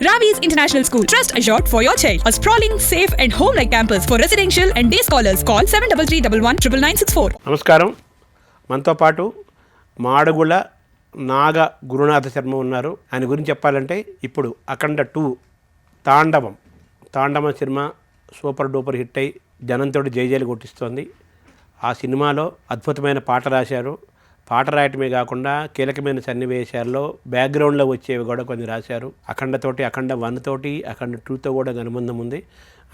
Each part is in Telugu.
Ravi's International School. Trust assured for your child. A sprawling, safe and home-like campus for residential and day scholars. Call 7331 నమస్కారం. మనతో పాటు మాడుగుల నాగ గురునాథ శర్మ ఉన్నారు. ఆయన గురించి చెప్పాలంటే ఇప్పుడు అఖండ 2 తాండవం సినిమా సూపర్ డూపర్ హిట్ అయి జనంతో జైజైలు కొట్టిస్తోంది. ఆ సినిమాలో అద్భుతమైన పాట రాశారు. పాట రాయటమే కాకుండా కీలకమైన సన్నివేశాల్లో బ్యాక్గ్రౌండ్లో వచ్చేవి కూడా కొన్ని రాశారు. అఖండ 1 తోటి అఖండ 2తో కూడా అనుబంధం ఉంది.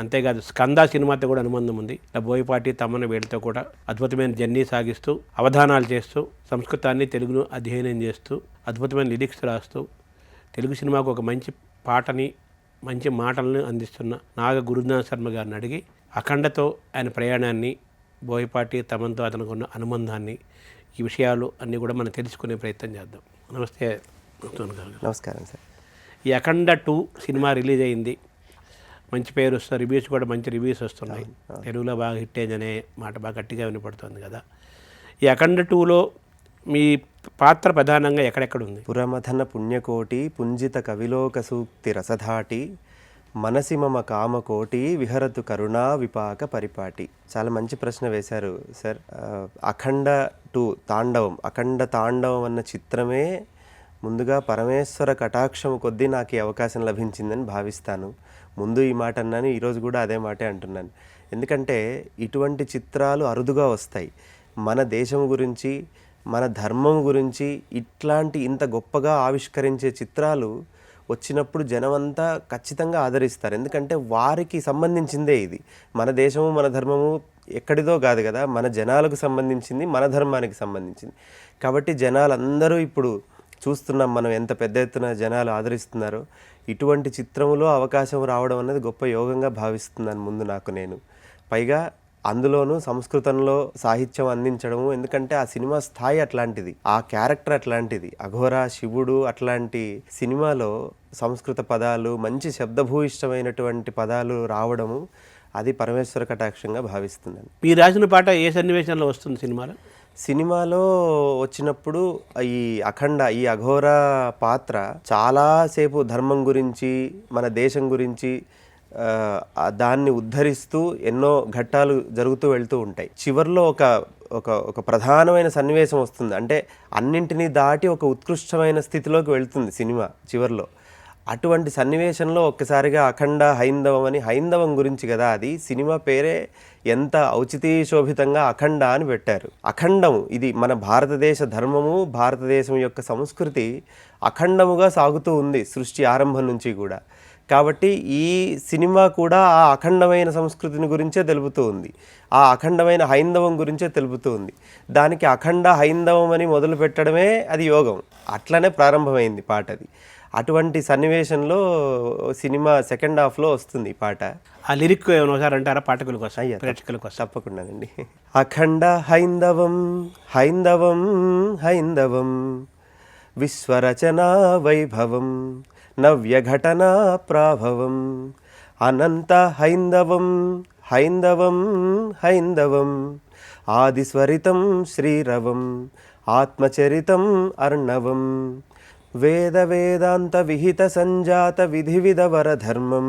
అంతేకాదు స్కంద సినిమాతో కూడా అనుబంధం ఉంది. బోయపాటి తమ్మన వీళ్ళతో కూడా అద్భుతమైన జర్నీ సాగిస్తూ అవధానాలు చేస్తూ సంస్కృతాన్ని తెలుగును అధ్యయనం చేస్తూ అద్భుతమైన లిరిక్స్ రాస్తూ తెలుగు సినిమాకు ఒక మంచి పాటని మంచి మాటలను అందిస్తున్న నాగ గురునాథ శర్మ గారిని అడిగి అఖండతో ఆయన ప్రయాణాన్ని బోయపాటి తమన్తో అతనికి ఉన్న అనుబంధాన్ని ఈ విషయాలు అన్నీ కూడా మనం తెలుసుకునే ప్రయత్నం చేద్దాం. నమస్తే. నమస్కారం సార్. ఈ అఖండ 2 సినిమా రిలీజ్ అయింది. మంచి పేరు వస్తుంది, రివ్యూస్ కూడా మంచి రివ్యూస్ వస్తున్నాయి. తెలుగులో బాగా హిట్ అయిందనే మాట బాగా గట్టిగా వినపడుతుంది కదా. ఈ అఖండ 2లో మీ పాత్ర ప్రధానంగా ఎక్కడెక్కడ ఉంది? పురమథన పుణ్యకోటి పుంజిత కవిలోక సూక్తి రసధాటి మనసి మమ కామకోటి విహరతు కరుణా విపాక పరిపాటి. చాలా మంచి ప్రశ్న వేశారు సార్. అఖండ 2 అఖండ తాండవం అన్న చిత్రమే ముందుగా పరమేశ్వర కటాక్షం కొద్దీ నాకు ఈ అవకాశం లభించిందని భావిస్తాను. ముందు ఈ మాట అన్నాను, ఈరోజు కూడా అదే మాటే అంటున్నాను. ఎందుకంటే ఇటువంటి చిత్రాలు అరుదుగా వస్తాయి. మన దేశం గురించి మన ధర్మం గురించి ఇట్లాంటి ఇంత గొప్పగా ఆవిష్కరించే చిత్రాలు వచ్చినప్పుడు జనమంతా ఖచ్చితంగా ఆదరిస్తారు. ఎందుకంటే వారికి సంబంధించిందే ఇది. మన దేశము మన ధర్మము ఎక్కడిదో కాదు కదా, మన జనాలకు సంబంధించింది, మన ధర్మానికి సంబంధించింది. కాబట్టి జనాలందరూ ఇప్పుడు చూస్తున్నాం మనం ఎంత పెద్ద ఎత్తున జనాలు ఆదరిస్తున్నారో. ఇటువంటి చిత్రములో అవకాశం రావడం అనేది గొప్ప యోగంగా భావిస్తున్నాను ముందు నాకు నేను. పైగా అందులోనూ సంస్కృతంలో సాహిత్యం అందించడము. ఎందుకంటే ఆ సినిమా స్థాయి అట్లాంటిది, ఆ క్యారెక్టర్ అట్లాంటిది. అఘోర శివుడు అట్లాంటి సినిమాలో సంస్కృత పదాలు, మంచి శబ్దభూయిష్టమైనటువంటి పదాలు రావడము అది పరమేశ్వర కటాక్షంగా భావిస్తున్నాను. మీరు రాసిన పాట ఏ సన్నివేశంలో వస్తుంది సినిమాలో వచ్చినప్పుడు ఈ అఘోర పాత్ర చాలాసేపు ధర్మం గురించి మన దేశం గురించి దాన్ని ఉద్ధరిస్తూ ఎన్నో ఘట్టాలు జరుగుతూ వెళ్తూ ఉంటాయి. చివరిలో ఒక ప్రధానమైన సన్నివేశం వస్తుంది. అంటే అన్నింటినీ దాటి ఒక ఉత్కృష్టమైన స్థితిలోకి వెళ్తుంది సినిమా చివరిలో. అటువంటి సన్నివేశంలో ఒక్కసారిగా అఖండ హైందవం గురించి కదా, అది సినిమా పేరే ఎంత ఔచితీశోభితంగా అఖండ అని పెట్టారు. అఖండము ఇది మన భారతదేశ ధర్మము, భారతదేశం యొక్క సంస్కృతి అఖండముగా సాగుతూ ఉంది సృష్టి ఆరంభం నుంచి కూడా. కాబట్టి ఈ సినిమా కూడా ఆ అఖండమైన సంస్కృతిని గురించే తెలుపుతూ ఉంది, ఆ అఖండమైన హైందవం గురించే తెలుపుతూ ఉంది. దానికి అఖండ హైందవం అని మొదలు పెట్టడమే అది యోగం. అట్లనే ప్రారంభమైంది పాట. అది అటువంటి సన్నివేశంలో సినిమా సెకండ్ హాఫ్లో వస్తుంది ఈ పాట. ఆ లిరిక్ ఒకసారి అంటారా పాఠకుల కోసం, ప్రేక్షకుల కోసం? తప్పకుండానండి. అఖండ హైందవం హైందవం హైందవం విశ్వరచనా వైభవం నవ్యఘటనా ప్రాభవం అనంత హైందవం హైందవం హైందవం ఆదిస్వరితం శ్రీరవం ఆత్మచరితం అర్ణవం వేద వేదాంత విహిత సంజాత విధివిధ వరధర్మం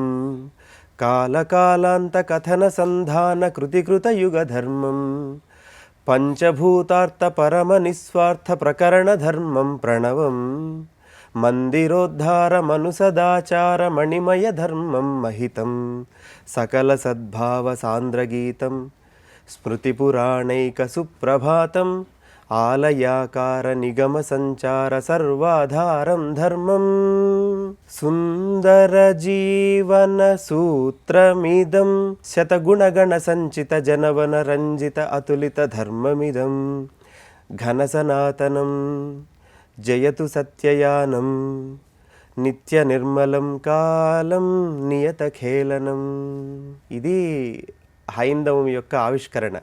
కాలకాలాంత కథన సంధాన కృతికృత యుగ ధర్మం పంచభూతార్థ పరమ నిస్వార్థ ప్రకరణ ధర్మం ప్రణవం మందిరోద్ధార మనుసదాచార మణిమయ ధర్మం మహితం సకల సద్భావ సాంద్రగీతం స్మృతిపురాణైక సుప్రభాతం ఆలయాకార నిగమ సంచార సర్వాధారం ధర్మం సుందర జీవన సూత్రమిదం శతగుణగణ సంచిత జనవన రంజిత అతులిత ధర్మమిదం ఘన సనాతనం జయతు సత్యయానం నిత్య నిర్మలం కాలం నియత ఖేళనం. ఇది హైందవం యొక్క ఆవిష్కరణ.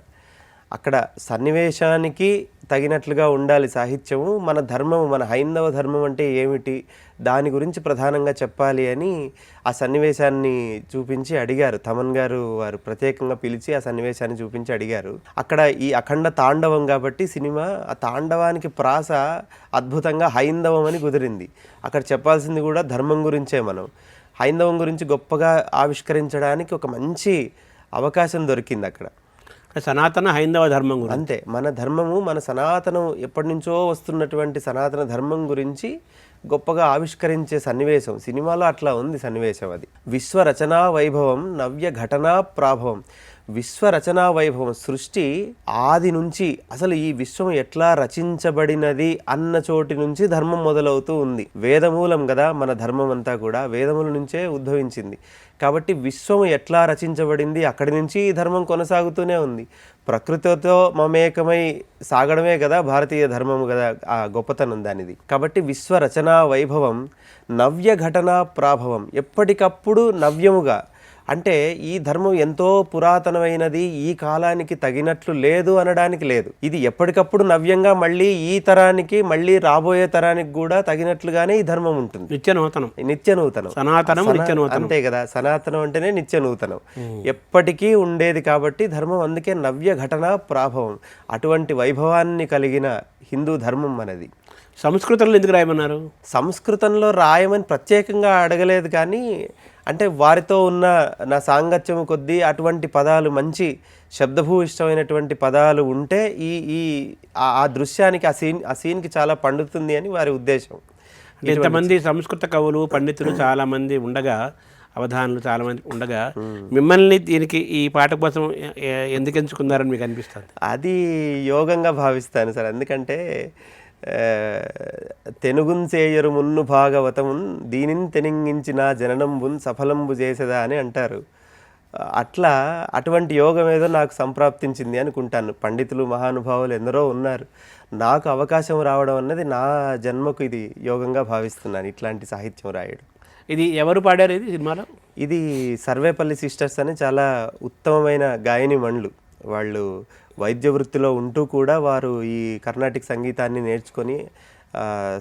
అక్కడ సన్నివేశానికి తగినట్లుగా ఉండాలి సాహిత్యము. మన ధర్మము, మన హైందవ ధర్మం అంటే ఏమిటి, దాని గురించి ప్రధానంగా చెప్పాలి అని ఆ సన్నివేశాన్ని చూపించి అడిగారు. తమన్ గారు వారు ప్రత్యేకంగా పిలిచి ఆ సన్నివేశాన్ని చూపించి అడిగారు. అక్కడ ఈ అఖండ తాండవం కాబట్టి సినిమా ఆ తాండవానికి ప్రాస అద్భుతంగా హైందవం అని కుదిరింది. అక్కడ చెప్పాల్సింది కూడా ధర్మం గురించే. మనం హైందవం గురించి గొప్పగా ఆవిష్కరించడానికి ఒక మంచి అవకాశం దొరికింది అక్కడ. సనాతన హైందవ ధర్మం గురించి అంతే, మన ధర్మము, మన సనాతనం ఎప్పటి నుంచో వస్తున్నటువంటి సనాతన ధర్మం గురించి గొప్పగా ఆవిష్కరించే సన్నివేశం సినిమాలో అట్లా ఉంది సన్నివేశం. అది విశ్వరచనా వైభవం నవ్య ఘటనా ప్రాభవం. విశ్వరచనా వైభవం, సృష్టి ఆది నుంచి అసలు ఈ విశ్వం ఎట్లా రచించబడినది అన్న చోటి నుంచి ధర్మం మొదలవుతూ ఉంది. వేదమూలం కదా మన ధర్మం అంతా కూడా, వేదముల నుంచే ఉద్భవించింది. కాబట్టి విశ్వం ఎట్లా రచించబడింది అక్కడి నుంచి ఈ ధర్మం కొనసాగుతూనే ఉంది. ప్రకృతితో మమేకమై సాగడమే కదా భారతీయ ధర్మము కదా, ఆ గొప్పతనం దానిది. కాబట్టి విశ్వరచనా వైభవం నవ్య ఘటనా ప్రాభవం, ఎప్పటికప్పుడు నవ్యముగా, అంటే ఈ ధర్మం ఎంతో పురాతనమైనది, ఈ కాలానికి తగినట్లు లేదు అనడానికి లేదు. ఇది ఎప్పటికప్పుడు నవ్యంగా మళ్ళీ ఈ తరానికి, మళ్ళీ రాబోయే తరానికి కూడా తగినట్లుగానే ఈ ధర్మం ఉంటుంది. నిత్య నూతనం, సనాతనం, అంతే కదా, సనాతనం అంటేనే నిత్య నూతనం, ఎప్పటికీ ఉండేది. కాబట్టి ధర్మం అందుకే నవ్య ఘటనా ప్రాభవం, అటువంటి వైభవాన్ని కలిగిన హిందూ ధర్మం మనది. సంస్కృతంలో ఎందుకు రాయమన్నారు? సంస్కృతంలో రాయమని ప్రత్యేకంగా అడగలేదు, కానీ అంటే వారితో ఉన్న నా సాంగత్యం కొద్దీ అటువంటి పదాలు, మంచి శబ్దభూయిష్టమైనటువంటి పదాలు ఉంటే ఈ ఆ దృశ్యానికి, ఆ సీన్కి చాలా పండుతుంది అని వారి ఉద్దేశం. ఇంతమంది సంస్కృత కవులు, పండితులు చాలామంది ఉండగా, అవధానులు చాలామంది ఉండగా, మిమ్మల్ని దీనికి ఈ పాట కోసం ఎందుకు ఎంచుకున్నారని మీకు అనిపిస్తుంది? అది యోగంగా భావిస్తాను సార్. ఎందుకంటే తెనుగున్ సేయరు మున్ను భాగవతమున్ దీనిని తెనింగించిన జననంబున్ సఫలంబు చేసేదా అని అంటారు. అట్లా అటువంటి యోగం ఏదో నాకు సంప్రాప్తించింది అనుకుంటాను. పండితులు, మహానుభావులు ఎందరో ఉన్నారు, నాకు అవకాశం రావడం అన్నది నా జన్మకు ఇది యోగంగా భావిస్తున్నాను, ఇట్లాంటి సాహిత్యం రాయడం. ఇది ఎవరు పాడారు ఇది సినిమాలో? ఇది సర్వేపల్లి సిస్టర్స్ అని చాలా ఉత్తమమైన గాయని మణులు. వాళ్ళు వైద్య వృత్తిలో ఉంటూ కూడా వారు ఈ కర్ణాటిక్ సంగీతాన్ని నేర్చుకొని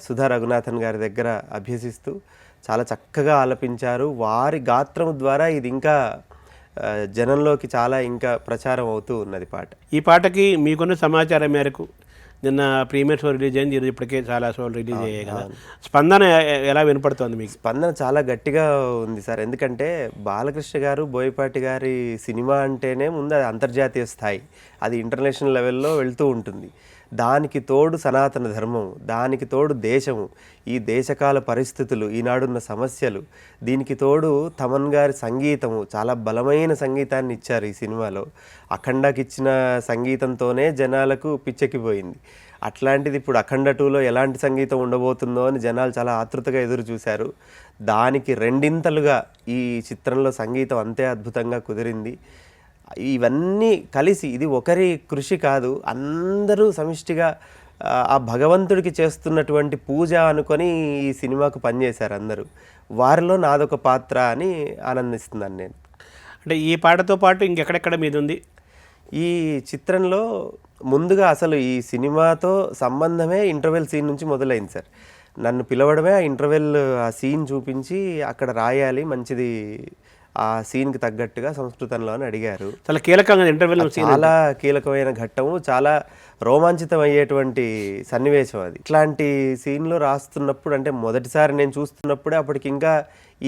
సుధా రఘునాథన్ గారి దగ్గర అభ్యసిస్తూ చాలా చక్కగా ఆలపించారు. వారి గాత్రం ద్వారా ఇది ఇంకా జనంలోకి చాలా ఇంకా ప్రచారం అవుతూ ఉన్నది పాట. ఈ పాటకి మీకున్న సమాచారం మేరకు నిన్న ప్రీమియర్ షో రిలీజ్ అయింది, ఈరోజు ఇప్పటికే చాలా షోలు రిలీజ్ అయ్యాయి కదా, స్పందన ఎలా వినపడుతుంది మీకు? స్పందన చాలా గట్టిగా ఉంది సార్. ఎందుకంటే బాలకృష్ణ గారు, బోయపాటి గారి సినిమా అంటేనే ముందు అది అంతర్జాతీయ స్థాయి, అది ఇంటర్నేషనల్ లెవెల్లో వెళ్తూ ఉంటుంది. దానికి తోడు సనాతన ధర్మము, దానికి తోడు దేశము, ఈ దేశకాల పరిస్థితులు, ఈనాడున్న సమస్యలు, దీనికి తోడు తమన్ గారి సంగీతము, చాలా బలమైన సంగీతాన్ని ఇచ్చారు ఈ సినిమాలో. అఖండకి ఇచ్చిన సంగీతంతోనే జనాలకు పిచ్చెక్కిపోయింది. అట్లాంటిది ఇప్పుడు అఖండ 2లో ఎలాంటి సంగీతం ఉండబోతుందో అని జనాలు చాలా ఆతృతగా ఎదురు చూశారు. దానికి రెండింతలుగా ఈ చిత్రంలో సంగీతం అంతే అద్భుతంగా కుదిరింది. ఇవన్నీ కలిసి, ఇది ఒకరి కృషి కాదు, అందరూ సమిష్టిగా ఆ భగవంతుడికి చేస్తున్నటువంటి పూజ అనుకొని ఈ సినిమాకు పనిచేశారు అందరూ. వారిలో నాదొక పాత్ర అని ఆనందిస్తున్నాను నేను. అంటే ఈ పాటతో పాటు ఇంకెక్కడెక్కడ మీద ఉంది ఈ చిత్రంలో? ముందుగా అసలు ఈ సినిమాతో సంబంధమే ఇంటర్వెల్ సీన్ నుంచి మొదలైంది సార్. నన్ను పిలవడమే, ఆ ఇంటర్వెల్ ఆ సీన్ చూపించి అక్కడ రాయాలి మంచిది, ఆ సీన్కి తగ్గట్టుగా సంస్కృతంలో అని అడిగారు. చాలా కీలకంగా ఇంటర్వెల్, చాలా కీలకమైన ఘట్టము, చాలా రోమాంచితం అయ్యేటువంటి సన్నివేశం అది. ఇట్లాంటి సీన్లో రాస్తున్నప్పుడు, అంటే మొదటిసారి నేను చూస్తున్నప్పుడే, అప్పటికి ఇంకా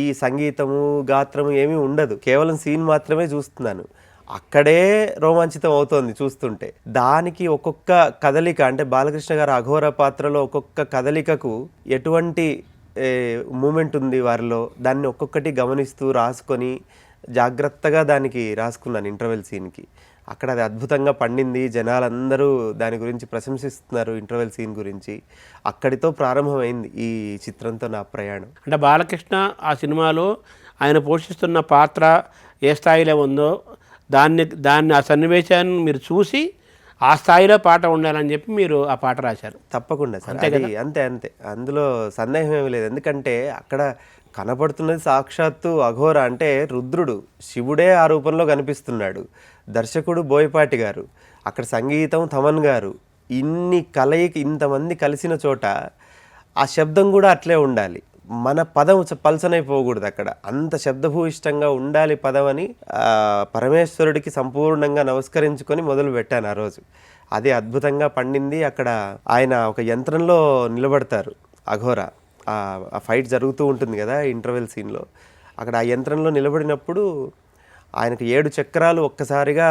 ఈ సంగీతము, గాత్రము ఏమీ ఉండదు, కేవలం సీన్ మాత్రమే చూస్తున్నాను. అక్కడే రోమాంచితం అవుతోంది చూస్తుంటే. దానికి ఒక్కొక్క కదలిక, అంటే బాలకృష్ణ గారు అఘోర పాత్రలో ఒక్కొక్క కదలికకు ఎటువంటి మూమెంట్ ఉంది వారిలో, దాన్ని ఒక్కొక్కటి గమనిస్తూ రాసుకొని జాగ్రత్తగా దానికి రాసుకున్నాను ఇంటర్వెల్ సీన్కి. అక్కడ అది అద్భుతంగా పండింది, జనాలందరూ దాని గురించి ప్రశంసిస్తున్నారు ఇంటర్వెల్ సీన్ గురించి. అక్కడితో ప్రారంభమైంది ఈ చిత్రంతో నా ప్రయాణం. అంటే బాలకృష్ణ ఆ సినిమాలో ఆయన పోషిస్తున్న పాత్ర ఏ స్థాయిలో ఉందో దాన్ని ఆ సన్నివేశాన్ని మీరు చూసి ఆ స్థాయిలో పాట ఉండాలని చెప్పి మీరు ఆ పాట రాశారు. తప్పకుండా సార్, అంతే, అందులో సందేహం ఏమీ లేదు. ఎందుకంటే అక్కడ కనపడుతున్నది సాక్షాత్తు అఘోర, అంటే రుద్రుడు, శివుడే ఆ రూపంలో కనిపిస్తున్నాడు. దర్శకుడు బోయపాటి గారు, అక్కడ సంగీతం తమన్ గారు, ఇంతమంది కలిసిన చోట ఆ శబ్దం కూడా అట్లే ఉండాలి. మన పదం పల్సనైపోకూడదు, అక్కడ అంత శబ్దభూయిష్టంగా ఉండాలి పదం అని పరమేశ్వరుడికి సంపూర్ణంగా నమస్కరించుకొని మొదలు పెట్టాను ఆ రోజు. అది అద్భుతంగా పండింది. అక్కడ ఆయన ఒక యంత్రంలో నిలబడతారు అఘోర, ఆ ఫైట్ జరుగుతూ ఉంటుంది కదా ఇంటర్వెల్ సీన్లో, అక్కడ ఆ యంత్రంలో నిలబడినప్పుడు ఆయనకు 7 చక్రాలు ఒక్కసారిగా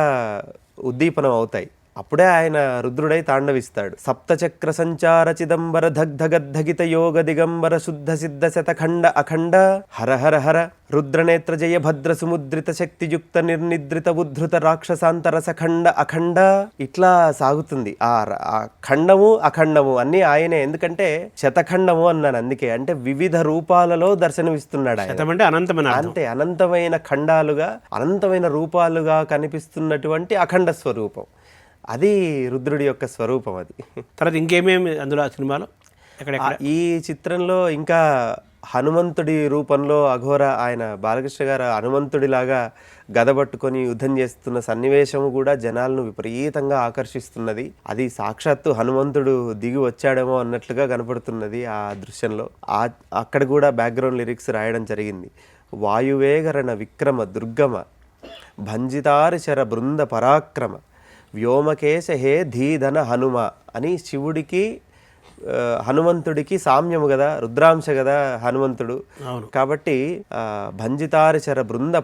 ఉద్దీపనం అవుతాయి. అప్పుడే ఆయన రుద్రుడై తాండవిస్తాడు. సప్తచక్ర సంచార చిదంబర దగ్ధగద్ధగిత యోగ దిగంబర శుద్ధ సిద్ధ శతఖండ అఖండ హర హర హర రుద్రనేత్ర జయ భద్ర సుముద్రిత శక్తియుక్త నిర్నిద్రిత ఉద్ధృత రాక్షసాంతర సఖండ అఖండ ఇట్లా సాగుతుంది. ఆ ఖండము అఖండము అన్నీ ఆయనే. ఎందుకంటే శతఖండము అన్నాను అందుకే, అంటే వివిధ రూపాలలో దర్శనమిస్తున్నాడు ఆయన. శతం అంటే అనంతమైన అర్థం. అంతే, అనంతమైన ఖండాలుగా అనంతమైన రూపాలుగా కనిపిస్తున్నటువంటి అఖండ స్వరూపం. అది రుద్రుడి యొక్క స్వరూపం. అది తర్వాత ఇంకేమేమి అందులో ఆ సినిమాలో ఎక్కడ ఈ చిత్రంలో ఇంకా హనుమంతుడి రూపంలో అఘోర ఆయన బాలకృష్ణ గారు హనుమంతుడిలాగా గదబట్టుకొని యుద్ధం చేస్తున్న సన్నివేశము కూడా జనాలను విపరీతంగా ఆకర్షిస్తున్నది. అది సాక్షాత్తు హనుమంతుడు దిగి వచ్చాడేమో అన్నట్లుగా కనపడుతున్నది ఆ దృశ్యంలో. అక్కడ కూడా బ్యాక్గ్రౌండ్ లిరిక్స్ రాయడం జరిగింది. వాయువేగరణ విక్రమ దుర్గమ భంజితారిశర బృంద పరాక్రమ వ్యోమకేశ హే ధీధన హనుమ అని శివుడికి హనుమంతుడికి సామ్యము కదా, రుద్రాంశ కదా హనుమంతుడు. కాబట్టి భంజితారిశర బృంద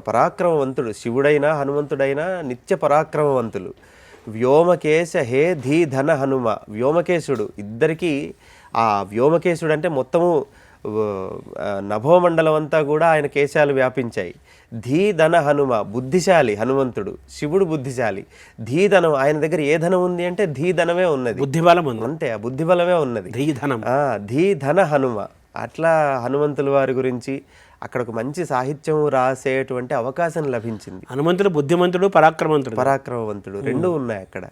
పరాక్రమవంతుడు శివుడైనా హనుమంతుడైనా నిత్య పరాక్రమవంతులు. వ్యోమకేశ హే ధీధన హనుమ, వ్యోమకేశుడు ఇద్దరికీ. ఆ వ్యోమకేశుడు అంటే మొత్తము నభోమండలం అంతా కూడా ఆయన కేశాలు వ్యాపించాయి. ధీధన హనుమ, బుద్ధిశాలి హనుమంతుడు, శివుడు బుద్ధిశాలి. ధీధనం, ఆయన దగ్గర ఏ ధనం ఉంది అంటే ధీధనమే ఉన్నది, బుద్ధిబలం ఉంది. అంతే, ఆ బుద్ధిబలమే ఉన్నది. ధీధనం, ధీధన హనుమ. అట్లా హనుమంతుల వారి గురించి అక్కడ ఒక మంచి సాహిత్యం రాసేటువంటి అవకాశం లభించింది. హనుమంతుడు బుద్ధిమంతుడు, పరాక్రమవంతుడు రెండు ఉన్నాయి అక్కడ.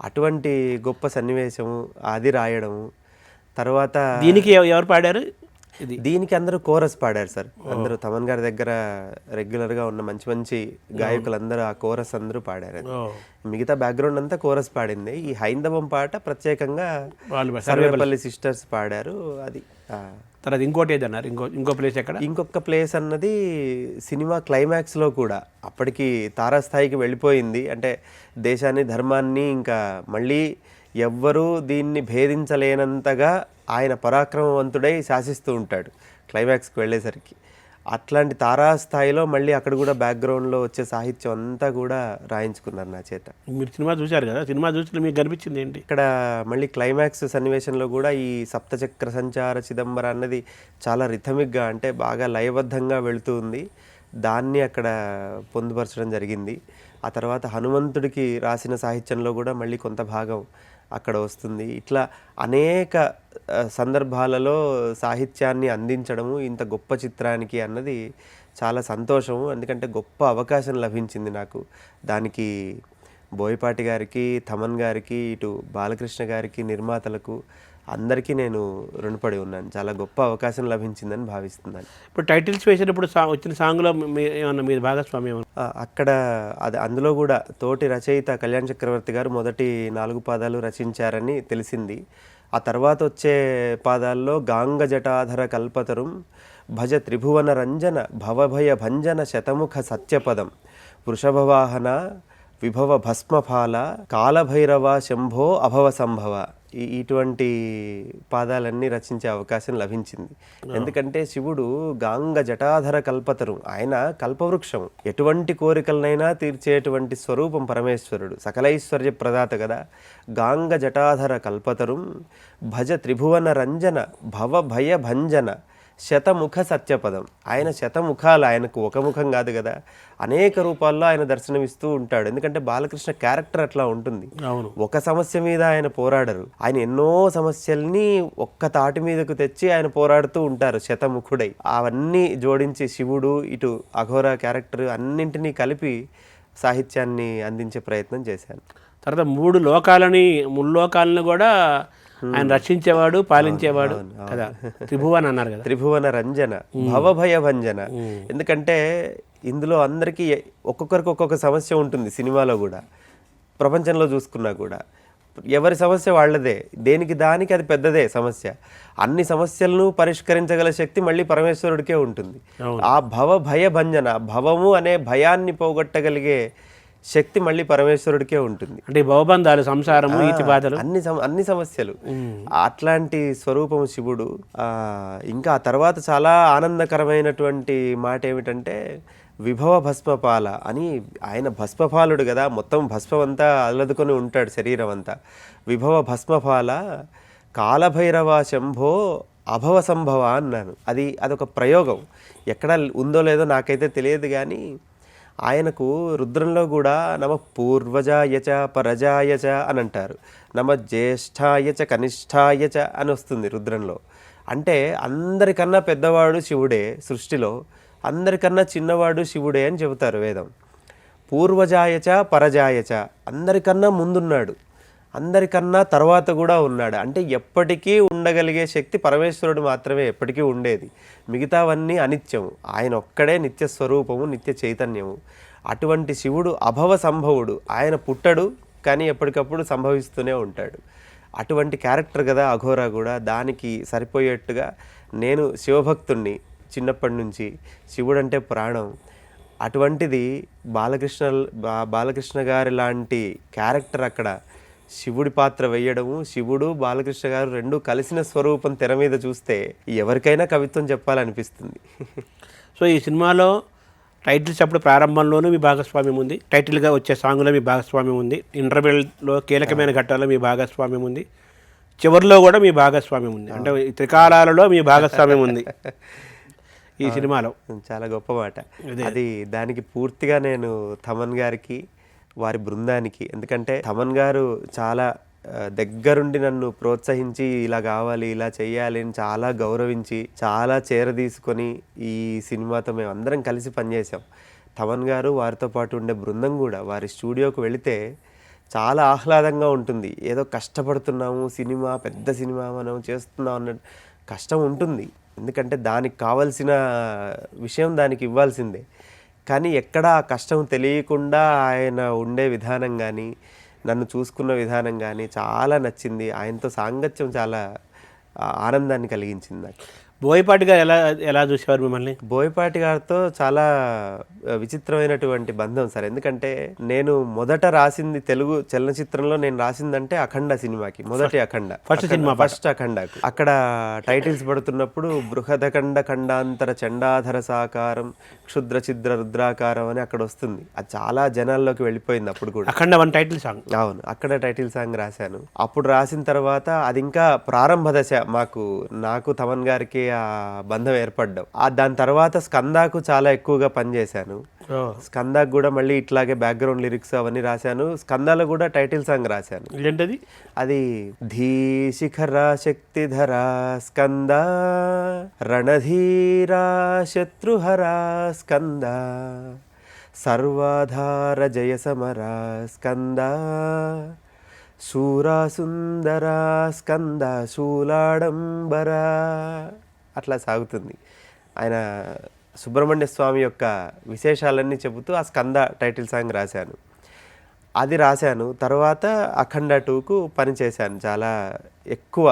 అటువంటి గొప్ప సన్నివేశము అది రాయడము. తర్వాత దీనికి ఎవరు పాడారు? దీనికి అందరూ కోరస్ పాడారు సార్. అందరూ తమన్ గారి దగ్గర రెగ్యులర్గా ఉన్న మంచి మంచి గాయకులందరూ ఆ కోరస్ అందరూ పాడారు. మిగతా బ్యాక్గ్రౌండ్ అంతా కోరస్ పాడింది. ఈ హైందవం పాట ప్రత్యేకంగా సర్వేపల్లి సిస్టర్స్ పాడారు. అది తర్వాత ఇంకోటి ఏదన్నారు? ఇంకో ప్లేస్ ఎక్కడ? ఇంకొక ప్లేస్ అన్నది సినిమా క్లైమాక్స్లో కూడా అప్పటికి తారాస్థాయికి వెళ్ళిపోయింది. అంటే దేశాన్ని ధర్మాన్ని ఇంకా మళ్ళీ ఎవ్వరూ దీన్ని భేదించలేనంతగా ఆయన పరాక్రమవంతుడై శాసిస్తూ ఉంటాడు క్లైమాక్స్కి వెళ్ళేసరికి. అట్లాంటి తారాస్థాయిలో మళ్ళీ అక్కడ కూడా బ్యాక్గ్రౌండ్లో వచ్చే సాహిత్యం అంతా కూడా రాయించుకున్నారు నా చేత. మీరు సినిమా చూశారు కదా, సినిమా చూసి మీకు కనిపించింది ఏంటి? ఇక్కడ మళ్ళీ క్లైమాక్స్ సన్నివేశంలో కూడా ఈ సప్తచక్ర సంచార చిదంబర అన్నది చాలా రిథమిక్గా, అంటే బాగా లయబద్ధంగా వెళుతూ ఉంది. దాన్ని అక్కడ పొందుపరచడం జరిగింది. ఆ తర్వాత హనుమంతుడికి రాసిన సాహిత్యంలో కూడా మళ్ళీ కొంత భాగం అక్కడ వస్తుంది. ఇట్లా అనేక సందర్భాలలో సాహిత్యాన్ని అందించడము ఇంత గొప్ప చిత్రానికి అన్నది చాలా సంతోషము. ఎందుకంటే గొప్ప అవకాశం లభించింది నాకు. దానికి బోయపాటి గారికి, తమన్ గారికి, ఇటు బాలకృష్ణ గారికి, నిర్మాతలకు అందరికీ నేను రుణపడి ఉన్నాను. చాలా గొప్ప అవకాశం లభించిందని భావిస్తున్నాను. ఇప్పుడు టైటిల్స్ వేసినప్పుడు వచ్చిన సాంగ్లో ఏమన్నా మీరు భాగస్వామ్యం? అక్కడ అందులో కూడా తోటి రచయిత కళ్యాణ్ చక్రవర్తి గారు మొదటి 4 పాదాలు రచించారని తెలిసింది. ఆ తర్వాత వచ్చే పాదాల్లో గాంగ జటాధర కల్పతరుం భజ త్రిభువన రంజన భవభయ భంజన శతముఖ సత్యపదం వృషభవాహన విభవ భస్మఫాల కాలభైరవ శంభో అభవ సంభవ, ఇటువంటి పాదాలన్నీ రచించే అవకాశం లభించింది. ఎందుకంటే శివుడు గాంగ జటాధర కల్పతరుం, ఆయన కల్పవృక్షం, ఎటువంటి కోరికలనైనా తీర్చేటువంటి స్వరూపం పరమేశ్వరుడు, సకలైశ్వర్య ప్రదాత కదా. గాంగ జటాధర కల్పతరుం భజ త్రిభువన రంజన భవ భయ భంజన శతముఖ సత్యపదం. ఆయన శతముఖాలు, ఆయనకు ఒక ముఖం కాదు కదా, అనేక రూపాల్లో ఆయన దర్శనమిస్తూ ఉంటాడు. ఎందుకంటే బాలకృష్ణ క్యారెక్టర్ అట్లా ఉంటుంది. ఒక సమస్య మీద ఆయన పోరాడరు, ఆయన ఎన్నో సమస్యల్ని ఒక్క తాటి మీదకు తెచ్చి ఆయన పోరాడుతూ ఉంటారు శతముఖుడై. అవన్నీ జోడించి శివుడు, ఇటు అఘోర క్యారెక్టర్ అన్నింటినీ కలిపి సాహిత్యాన్ని అందించే ప్రయత్నం చేశాను. తర్వాత 3 లోకాలని, ముల్లోకాలను కూడా ఆయన రక్షించేవాడు, పాలించేవాడు కదా. త్రిభువన్ అన్నారు కదా, త్రిభువన రంజన భవభయ భంజన. ఎందుకంటే ఇందులో అందరికీ ఒక్కొక్కరికి ఒక్కొక్క సమస్య ఉంటుంది. సినిమాలో కూడా, ప్రపంచంలో చూసుకున్నా కూడా ఎవరి సమస్య వాళ్ళదే, దేనికి దానికి అది పెద్దదే సమస్య. అన్ని సమస్యలను పరిష్కరించగల శక్తి మళ్ళీ పరమేశ్వరుడికే ఉంటుంది. ఆ భవ భయ భంజన, భవము అనే భయాన్ని పోగొట్టగలిగే శక్తి మళ్ళీ పరమేశ్వరుడికే ఉంటుంది. అంటే ఈ భవబంధాలు, సంసారము, ఈతి బాధలు, అన్ని సమస్యలు, అట్లాంటి స్వరూపము శివుడు. ఇంకా ఆ తర్వాత చాలా ఆనందకరమైనటువంటి మాట ఏమిటంటే విభవ భస్మపాల అని. ఆయన భస్మపాలుడు కదా, మొత్తం భస్మం అంతా అల్లదుకొని ఉంటాడు శరీరం అంతా. విభవ భస్మపాల కాలభైరవ శంభో అభవ సంభవ అన్నాను. అదొక ప్రయోగం, ఎక్కడ ఉందో లేదో నాకైతే తెలియదు కానీ ఆయనకు రుద్రంలో కూడా నమ పూర్వజాయచ పరజాయచ అని అంటారు, నమ జ్యేష్ఠాయచ కనిష్ఠాయచ అని వస్తుంది రుద్రంలో. అంటే అందరికన్నా పెద్దవాడు శివుడే సృష్టిలో, అందరికన్నా చిన్నవాడు శివుడే అని చెబుతారు వేదం. పూర్వజాయచ పరజాయచ, అందరికన్నా ముందున్నాడు, అందరికన్నా తర్వాత కూడా ఉన్నాడు. అంటే ఎప్పటికీ ఉండగలిగే శక్తి పరమేశ్వరుడు మాత్రమే ఎప్పటికీ ఉండేది, మిగతావన్నీ అనిత్యము. ఆయన ఒక్కడే నిత్య స్వరూపము, నిత్య చైతన్యము. అటువంటి శివుడు అభవ సంభవుడు, ఆయన పుట్టడు కానీ ఎప్పటికప్పుడు సంభవిస్తూనే ఉంటాడు. అటువంటి క్యారెక్టర్ కదా అఘోరా కూడా. దానికి సరిపోయేట్టుగా నేను శివభక్తుణ్ణి చిన్నప్పటి నుంచి, శివుడు అంటే ప్రాణం. అటువంటిది బాలకృష్ణ గారి లాంటి క్యారెక్టర్ అక్కడ శివుడి పాత్ర వేయడము, శివుడు బాలకృష్ణ గారు రెండు కలిసిన స్వరూపం తెర మీద చూస్తే ఎవరికైనా కవిత్వం చెప్పాలనిపిస్తుంది. సో ఈ సినిమాలో టైటిల్స్ అప్పుడు ప్రారంభంలోనూ మీ భాగస్వామ్యం ఉంది, టైటిల్గా వచ్చే సాంగ్లో మీ భాగస్వామ్యం ఉంది, ఇంటర్వెల్లో కీలకమైన ఘట్టాల్లో మీ భాగస్వామ్యం ఉంది, చివరిలో కూడా మీ భాగస్వామ్యం ఉంది. అంటే త్రికాలాలలో మీ భాగస్వామ్యం ఉంది ఈ సినిమాలో. చాలా గొప్ప మాట అది. దానికి పూర్తిగా నేను తమన్ గారికి, వారి బృందానికి, ఎందుకంటే తమన్ గారు చాలా దగ్గరుండి నన్ను ప్రోత్సహించి ఇలా కావాలి, ఇలా చెయ్యాలి అని చాలా గౌరవించి, చాలా చేరదీసుకొని ఈ సినిమాతో మేము అందరం కలిసి పనిచేసాం. తమన్ గారు, వారితో పాటు ఉండే బృందం కూడా, వారి స్టూడియోకి వెళితే చాలా ఆహ్లాదంగా ఉంటుంది. ఏదో కష్టపడుతున్నాము, సినిమా పెద్ద సినిమా మనం చేస్తున్నాం అన్న కష్టం ఉంటుంది, ఎందుకంటే దానికి కావాల్సిన విషయం దానికి ఇవ్వాల్సిందే. కానీ ఎక్కడ ఆ కష్టం తెలియకుండా ఆయన ఉండే విధానం కానీ, నన్ను చూసుకున్న విధానం కానీ చాలా నచ్చింది. ఆయనతో సాంగత్యం చాలా ఆనందాన్ని కలిగించింది నాకు. బోయపాటి గారు ఎలా చూసేవారు మిమ్మల్ని? బోయపాటి గారితో చాలా విచిత్రమైనటువంటి బంధం సార్. ఎందుకంటే నేను మొదట రాసింది తెలుగు చలనచిత్రంలో నేను రాసిందంటే అఖండ సినిమాకి, మొదటి అఖండ, ఫస్ట్ అఖండకు. అక్కడ టైటిల్స్ పడుతున్నప్పుడు బృహదఖండ ఖండాంతర చండాధర సాకారం క్షుద్ర ఛిద్ర రుద్రాకారం అని అక్కడ వస్తుంది. అది చాలా జనాల్లోకి వెళ్ళిపోయింది అప్పుడు కూడా. అఖండ వన్ టైటిల్ సాంగ్. అవును, అక్కడ టైటిల్ సాంగ్ రాశాను. అప్పుడు రాసిన తర్వాత అది ఇంకా ప్రారంభ దశ, నాకు తమన్ గారికి ఆ బంధం ఏర్పడ్డం. దాని తర్వాత స్కందాకు చాలా ఎక్కువగా పనిచేశాను. స్కందాకు కూడా మళ్ళీ ఇట్లాగే బ్యాక్గ్రౌండ్ లిరిక్స్ అవన్నీ రాశాను. స్కందాలో కూడా టైటిల్ సాంగ్ రాశాను. ఏంటది? అది ధీ శిఖర శక్తిధరా స్కంద రణధీరా శత్రుహరా స్కంద సర్వాధార జయ సమరా స్కంద శూరా సుందరా స్కంద శూలాడంబరా, అట్లా సాగుతుంది. ఆయన సుబ్రహ్మణ్య స్వామి యొక్క విశేషాలన్నీ చెబుతూ ఆ స్కంద టైటిల్ సాంగ్ రాశాను. అది రాశాను. తర్వాత అఖండ 2కు పనిచేశాను చాలా ఎక్కువ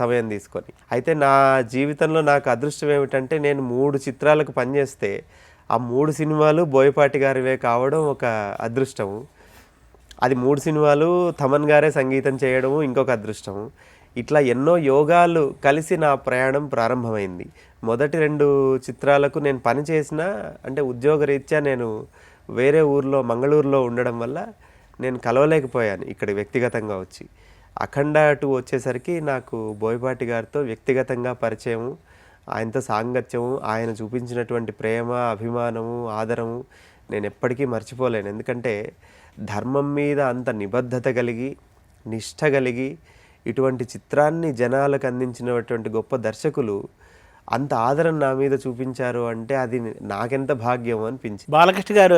సమయం తీసుకొని. అయితే నా జీవితంలో నాకు అదృష్టం ఏమిటంటే నేను 3 చిత్రాలకు పనిచేస్తే ఆ 3 సినిమాలు బోయపాటి గారివే కావడం ఒక అదృష్టము. అది 3 సినిమాలు తమన్ గారే సంగీతం చేయడము ఇంకొక అదృష్టము. ఇట్లా ఎన్నో యోగాలు కలిసి నా ప్రయాణం ప్రారంభమైంది. మొదటి 2 చిత్రాలకు నేను పని చేసిన, అంటే ఉద్యోగరీత్యా నేను వేరే ఊర్లో మంగళూరులో ఉండడం వల్ల నేను కలవలేకపోయాను ఇక్కడ వ్యక్తిగతంగా వచ్చి. అఖండ 2 వచ్చేసరికి నాకు బోయపాటి గారితో వ్యక్తిగతంగా పరిచయము, ఆయనతో సాంగత్యము, ఆయన చూపించినటువంటి ప్రేమ, అభిమానము, ఆదరము నేను ఎప్పటికీ మర్చిపోలేను. ఎందుకంటే ధర్మం మీద అంత నిబద్ధత కలిగి, నిష్ఠ కలిగి ఇటువంటి చిత్రాన్ని జనాలకు అందించినటువంటి గొప్ప దర్శకులు అంత ఆదరణ నా మీద చూపించారు అంటే అది నాకెంత భాగ్యం అనిపించింది. బాలకృష్ణ గారు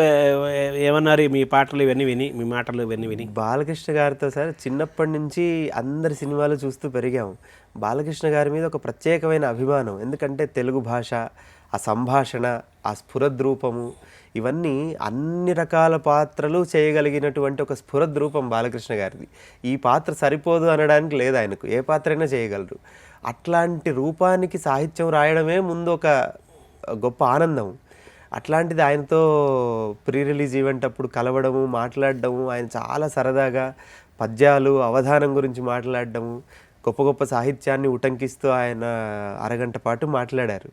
ఏమన్నారు మీ పాటలు ఇవన్నీ విని, మీ మాటలు ఇవన్నీ విని? బాలకృష్ణ గారితో సార్ చిన్నప్పటి నుంచి అందరి సినిమాలు చూస్తూ పెరిగాము. బాలకృష్ణ గారి మీద ఒక ప్రత్యేకమైన అభిమానం. ఎందుకంటే తెలుగు భాష, ఆ సంభాషణ, ఆ స్ఫురద్రూపము, ఇవన్నీ అన్ని రకాల పాత్రలు చేయగలిగినటువంటి ఒక స్ఫురద్రూపం బాలకృష్ణ గారిది. ఈ పాత్ర సరిపోదు అనడానికి లేదు, ఆయనకు ఏ పాత్రైనా చేయగలరు. అట్లాంటి రూపానికి సాహిత్యం రాయడమే ముందు ఒక గొప్ప ఆనందం. అట్లాంటిది ఆయనతో ప్రీ రిలీజ్ ఈవెంట్ అప్పుడు కలవడము, మాట్లాడడము, ఆయన చాలా సరదాగా పద్యాలు, అవధానం గురించి మాట్లాడడము, గొప్ప గొప్ప సాహిత్యాన్ని ఉటంకిస్తూ ఆయన అరగంట పాటు మాట్లాడారు.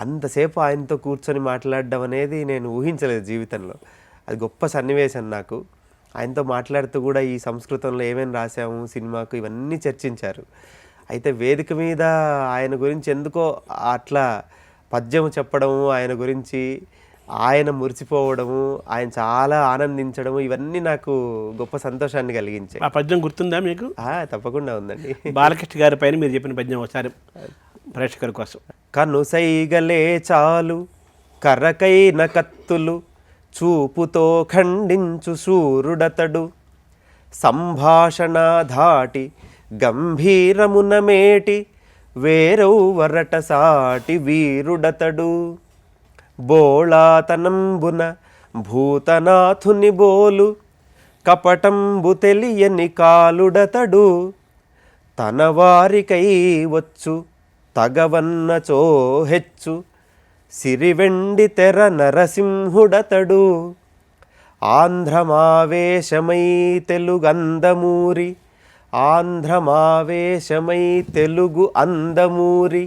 అంతసేపు ఆయనతో కూర్చొని మాట్లాడడం అనేది నేను ఊహించలేదు జీవితంలో. అది గొప్ప సన్నివేశం నాకు. ఆయనతో మాట్లాడుతూ కూడా ఈ సంస్కృతంలో ఏమేమి రాసాము సినిమాకు ఇవన్నీ చర్చించారు. అయితే వేదిక మీద ఆయన గురించి ఎందుకో అట్లా పద్యం చెప్పడము, ఆయన గురించి ఆయన మురిసిపోవడము, ఆయన చాలా ఆనందించడము, ఇవన్నీ నాకు గొప్ప సంతోషాన్ని కలిగించాయి. ఆ పద్యం గుర్తుందా మీకు? తప్పకుండా ఉందండి. బాలకృష్ణ గారి పైన మీరు చెప్పిన పద్యం ఒకసారి ప్రేక్షకుల కోసం. కనుసైగలే చాలు కర్రకైన కత్తులు చూపుతో ఖండించు శూరుడతడు, సంభాషణ ధాటి గంభీరమున మేటి వేరౌవరట సాటి వీరుడతడు, బోళాతనంబున భూతనాథుని బోలు కపటంబు తెలియని కాలుడతడు, తన వారికై వచ్చు తగవన్నచో హెచ్చు సిరివెండి తెర నరసింహుడతడు, ఆంధ్రమావేశమై తెలుగందమూరి, ఆంధ్రమావేశమై తెలుగు అందమూరి,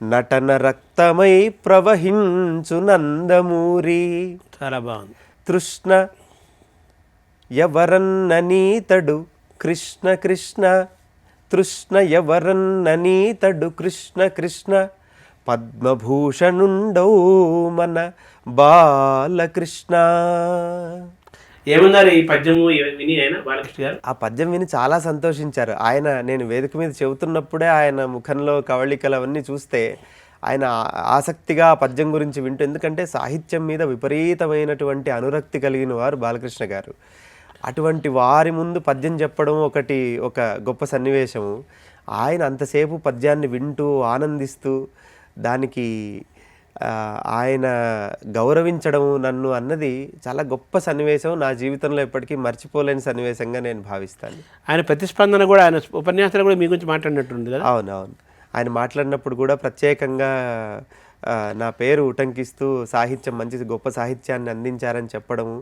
నటన రక్తమై ప్రవహించు నందమూరి. చాలా బాగుంది. తృష్ణ ఎవరన్ననీతడు కృష్ణ కృష్ణ, తృష్ణ ఎవరన్ననీతడు కృష్ణ కృష్ణ, పద్మభూషణుండౌ మన బాలకృష్ణ. ఏమన్నారు ఈ పద్యము విని ఆయన బాలకృష్ణ గారు? ఆ పద్యం విని చాలా సంతోషించారు ఆయన. నేను వేదిక మీద చెబుతున్నప్పుడే ఆయన ముఖంలో కవళికలు అవన్నీ చూస్తే ఆయన ఆసక్తిగా ఆ పద్యం గురించి వింటూ, ఎందుకంటే సాహిత్యం మీద విపరీతమైనటువంటి అనురక్తి కలిగిన వారు బాలకృష్ణ గారు. అటువంటి వారి ముందు పద్యం చెప్పడం ఒక గొప్ప సన్నివేశము. ఆయన అంతసేపు పద్యాన్ని వింటూ ఆనందిస్తూ దానికి ఆయన గౌరవించడం నన్ను అన్నది చాలా గొప్ప సన్నివేశం. నా జీవితంలో ఎప్పటికీ మర్చిపోలేని సన్నివేశంగా నేను భావిస్తాను. ఆయన ప్రతిస్పందన కూడా, ఆయన ఉపన్యాసాలు కూడా మీ గురించి మాట్లాడినట్టుంది కదా? అవునవును. ఆయన మాట్లాడినప్పుడు కూడా ప్రత్యేకంగా నా పేరు ఉటంకిస్తూ మంచి గొప్ప సాహిత్యాన్ని అందించారని చెప్పడము,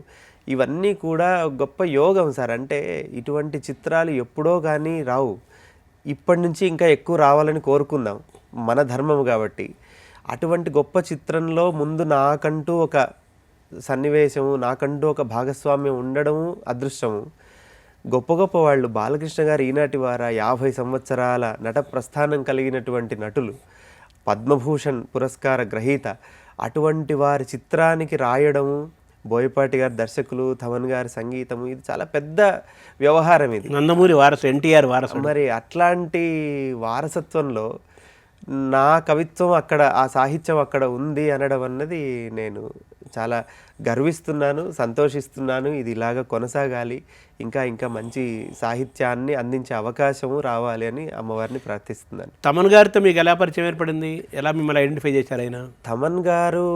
ఇవన్నీ కూడా గొప్ప యోగం సార్. అంటే ఇటువంటి చిత్రాలు ఎప్పుడో కానీ రావు. ఇప్పటి నుంచి ఇంకా ఎక్కువ రావాలని కోరుకుందాం, మన ధర్మము కాబట్టి. అటువంటి గొప్ప చిత్రంలో ముందు నాకంటూ ఒక సన్నివేశము, నాకంటూ ఒక భాగస్వామ్యం ఉండడము అదృష్టము. గొప్ప గొప్ప వాళ్ళు బాలకృష్ణ గారు ఈనాటి వార 50 సంవత్సరాల నట ప్రస్థానం కలిగినటువంటి నటులు, పద్మభూషణ్ పురస్కార గ్రహీత, అటువంటి వారి చిత్రానికి రాయడము, బోయపాటి గారి దర్శకులు, థమన్ గారి సంగీతము, ఇది చాలా పెద్ద వ్యవహారం. ఇది నందమూరి వారసు, ఎన్టీఆర్ వారసు. మరి అట్లాంటి వారసత్వంలో నా కవిత్వం అక్కడ, ఆ సాహిత్యం అక్కడ ఉంది అనడం అన్నది నేను చాలా గర్విస్తున్నాను, సంతోషిస్తున్నాను. ఇది ఇలాగ కొనసాగాలి, ఇంకా ఇంకా మంచి సాహిత్యాన్ని అందించే అవకాశము రావాలి అని అమ్మవారిని ప్రార్థిస్తున్నాను. తమన్ గారితో మీకు ఎలా పరిచయం ఏర్పడింది? ఎలా మిమ్మల్ని ఐడెంటిఫై చేశారు ఆయన? తమన్ గారు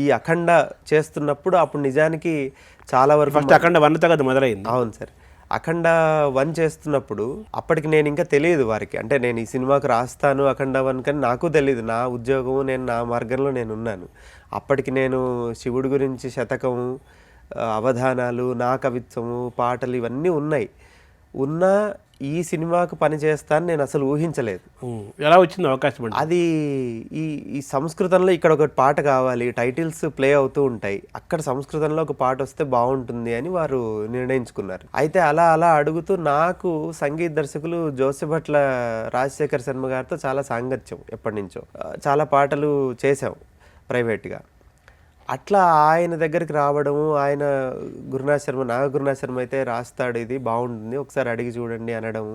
ఈ అఖండ చేస్తున్నప్పుడు అప్పుడు నిజానికి చాలా వరకు ఫస్ట్ అఖండ 1తో కదా మొదలైంది. అవును సార్. అఖండ 1 చేస్తున్నప్పుడు అప్పటికి నేను ఇంకా తెలియదు వారికి, అంటే నేను ఈ సినిమాకు రాస్తాను అఖండ 1 కానీ నాకు తెలియదు. నా ఉద్యోగము, నేను నా మార్గంలో నేను ఉన్నాను. అప్పటికి నేను శివుడి గురించి శతకము, అవధానాలు, నా కవిత్వము, పాటలు ఇవన్నీ ఉన్నా ఈ సినిమాకు పని చేస్తాను నేను అసలు ఊహించలేదు. ఎలా వచ్చింది అవకాశం? అది ఈ సంస్కృతంలో ఇక్కడ ఒక పాట కావాలి, టైటిల్స్ ప్లే అవుతూ ఉంటాయి, అక్కడ సంస్కృతంలో ఒక పాట వస్తే బాగుంటుంది అని వారు నిర్ణయించుకున్నారు. అయితే అలా అలా అడుగుతూ నాకు సంగీత దర్శకులు జోసెఫట్ల రాజశేఖర్ శర్మ గారితో చాలా సాంగత్యం ఎప్పటి నుంచో. చాలా పాటలు చేసాం ప్రైవేట్గా. అట్లా ఆయన దగ్గరికి రావడము, ఆయన నాగ గురునాథ్ శర్మ అయితే రాస్తాడు, ఇది బాగుంటుంది ఒకసారి అడిగి చూడండి అనడము,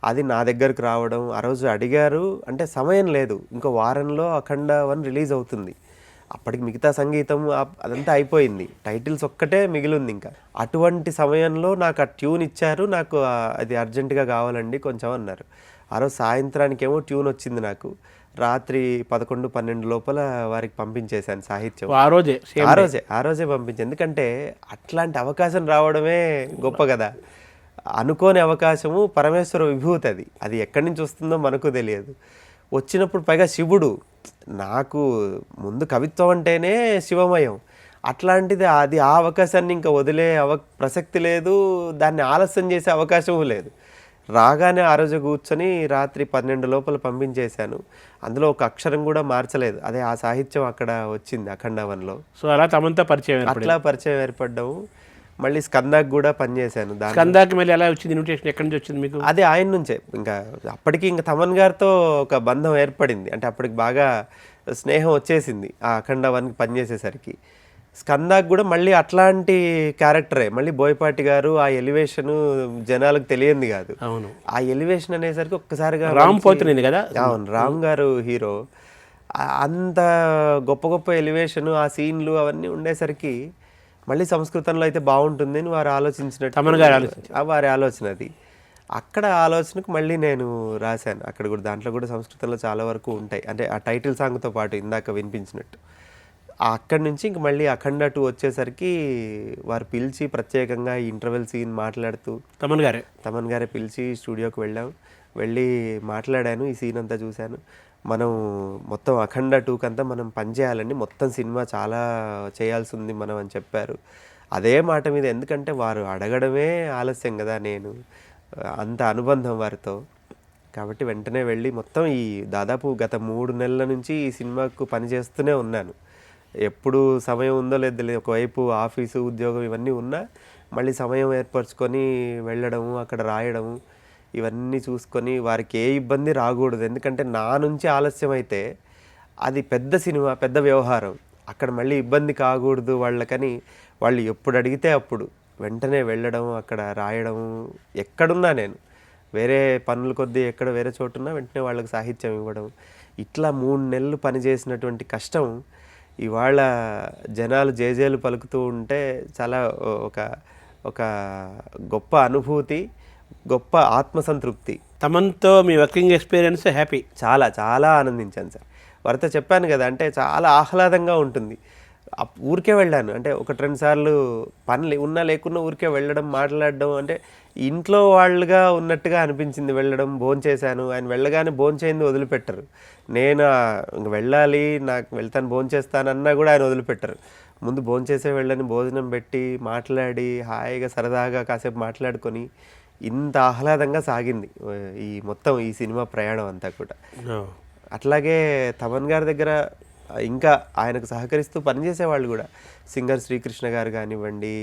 అది నా దగ్గరకు రావడం. ఆ రోజు అడిగారు, అంటే సమయం లేదు, ఇంకో వారంలో అఖండ 1 రిలీజ్ అవుతుంది. అప్పటికి మిగతా సంగీతం అదంతా అయిపోయింది, టైటిల్స్ ఒక్కటే మిగిలింది ఇంకా. అటువంటి సమయంలో నాకు ఆ ట్యూన్ ఇచ్చారు, నాకు అది అర్జెంటుగా కావాలండి కొంచెం అన్నారు. ఆ రోజు సాయంత్రానికేమో ట్యూన్ వచ్చింది నాకు. రాత్రి 11-12 లోపల వారికి పంపించేశాను సాహిత్యం. ఆ రోజే పంపించాను. ఎందుకంటే అట్లాంటి అవకాశం రావడమే గొప్ప కదా. అనుకోని అవకాశము పరమేశ్వర విభూతి. అది ఎక్కడి నుంచి వస్తుందో మనకు తెలియదు. వచ్చినప్పుడు పైగా శివుడు, నాకు ముందు కవిత్వం అంటేనే శివమయం, అట్లాంటిది అది ఆ అవకాశాన్ని ఇంకా వదిలే ప్రసక్తి లేదు, దాన్ని ఆలస్యం చేసే అవకాశం లేదు. రాగానే ఆ రోజు కూర్చొని రాత్రి 12 లోపల పంపించేశాను. అందులో ఒక అక్షరం కూడా మార్చలేదు. అదే ఆ సాహిత్యం అక్కడ వచ్చింది అఖండవన్లో. సో అలా తమంతా పరిచయం అట్లా పరిచయం ఏర్పడ్డాము. మళ్ళీ స్కందాకి కూడా పనిచేశాను. స్కందాకి మళ్ళీ ఎలా వచ్చింది ఇన్విటేషన్, ఎక్కడి నుంచి వచ్చింది మీకు? అదే ఆయన నుంచే. ఇంకా అప్పటికి ఇంకా తమన్ గారితో ఒక బంధం ఏర్పడింది. అంటే అప్పటికి బాగా స్నేహం వచ్చేసింది ఆ అఖండవన్కి పనిచేసేసరికి. స్కందాకి కూడా మళ్ళీ అట్లాంటి క్యారెక్టరే, మళ్ళీ బోయపాటి గారు ఆ ఎలివేషన్ జనాలకు తెలియంది కాదు. అవును, ఆ ఎలివేషన్ అనేసరికి ఒక్కసారిగా రామ్ పోతునేది కదా. అవును, రామ్ గారు హీరో. అంత గొప్ప గొప్ప ఎలివేషన్, ఆ సీన్లు అవన్నీ ఉండేసరికి మళ్ళీ సంస్కృతంలో అయితే బాగుంటుంది అని వారు ఆలోచించినట్టు, తమన్ గారు వారి ఆలోచన అది. అక్కడ ఆలోచనకు మళ్ళీ నేను రాశాను. అక్కడ కూడా దాంట్లో కూడా సంస్కృతంలో చాలా వరకు ఉంటాయి. అంటే ఆ టైటిల్ సాంగ్తో పాటు ఇందాక వినిపించినట్టు. అక్కడి నుంచి ఇంక మళ్ళీ అఖండ 2 వచ్చేసరికి వారు పిలిచి ప్రత్యేకంగా ఈ ఇంటర్వెల్ సీన్ మాట్లాడుతూ తమన్ గారే పిలిచి స్టూడియోకి వెళ్ళి మాట్లాడాను. ఈ సీన్ అంతా చూశాను. మనం మొత్తం అఖండ 2 కంతా మనం పనిచేయాలండి, మొత్తం సినిమా చాలా చేయాల్సి ఉంది మనం అని చెప్పారు. అదే మాట మీద, ఎందుకంటే వారు అడగడమే ఆలస్యం కదా, నేను అంత అనుబంధం వారితో. కాబట్టి వెంటనే వెళ్ళి మొత్తం ఈ దాదాపు గత 3 నెలల నుంచి ఈ సినిమాకు పనిచేస్తూనే ఉన్నాను. ఎప్పుడు సమయం ఉందో లేదో తెలియదు. ఒకవైపు ఆఫీసు ఉద్యోగం ఇవన్నీ ఉన్నా మళ్ళీ సమయం ఏర్పరచుకొని వెళ్ళడము, అక్కడ రాయడము, ఇవన్నీ చూసుకొని వారికి ఏ ఇబ్బంది రాకూడదు. ఎందుకంటే నా నుంచి ఆలస్యం అయితే అది పెద్ద సినిమా, పెద్ద వ్యవహారం, అక్కడ మళ్ళీ ఇబ్బంది కాకూడదు వాళ్ళకని వాళ్ళు ఎప్పుడు అడిగితే అప్పుడు వెంటనే వెళ్ళడం, అక్కడ రాయడం. ఎక్కడున్నా నేను వేరే పనుల కొద్దీ ఎక్కడ వేరే చోటున్నా వెంటనే వాళ్ళకి సాహిత్యం ఇవ్వడం. ఇట్లా 3 నెలలు పనిచేసినటువంటి కష్టం ఇవాళ జనాలు జేజేలు పలుకుతూ ఉంటే చాలా ఒక గొప్ప అనుభూతి, గొప్ప ఆత్మసంతృప్తి. తమన్తో మీ వర్కింగ్ ఎక్స్పీరియన్స్ హ్యాపీ? చాలా చాలా ఆనందించాను సార్. వారితో చెప్పాను కదా, అంటే చాలా ఆహ్లాదంగా ఉంటుంది. ఊరికే వెళ్ళాను అంటే 1-2 సార్లు, పని ఉన్నా లేకున్నా ఊరికే వెళ్ళడం, మాట్లాడడం, అంటే ఇంట్లో వాళ్ళుగా ఉన్నట్టుగా అనిపించింది. వెళ్ళడం, భోంచేశాను. ఆయన వెళ్ళగానే భోంచేయింది వదిలిపెట్టరు. నేను ఇంక వెళ్ళాలి, నాకు వెళ్తాను భోంచేస్తానన్నా కూడా ఆయన వదిలిపెట్టరు. ముందు భోంచేసే వెళ్ళని భోజనం పెట్టి మాట్లాడి హాయిగా సరదాగా కాసేపు మాట్లాడుకొని ఇంత ఆహ్లాదంగా సాగింది మొత్తం ఈ సినిమా ప్రయాణం అంతా కూడా. అట్లాగే తమన్ గారి దగ్గర ఇంకా ఆయనకు సహకరిస్తూ పనిచేసేవాళ్ళు కూడా, సింగర్ శ్రీకృష్ణ గారు కానివ్వండి,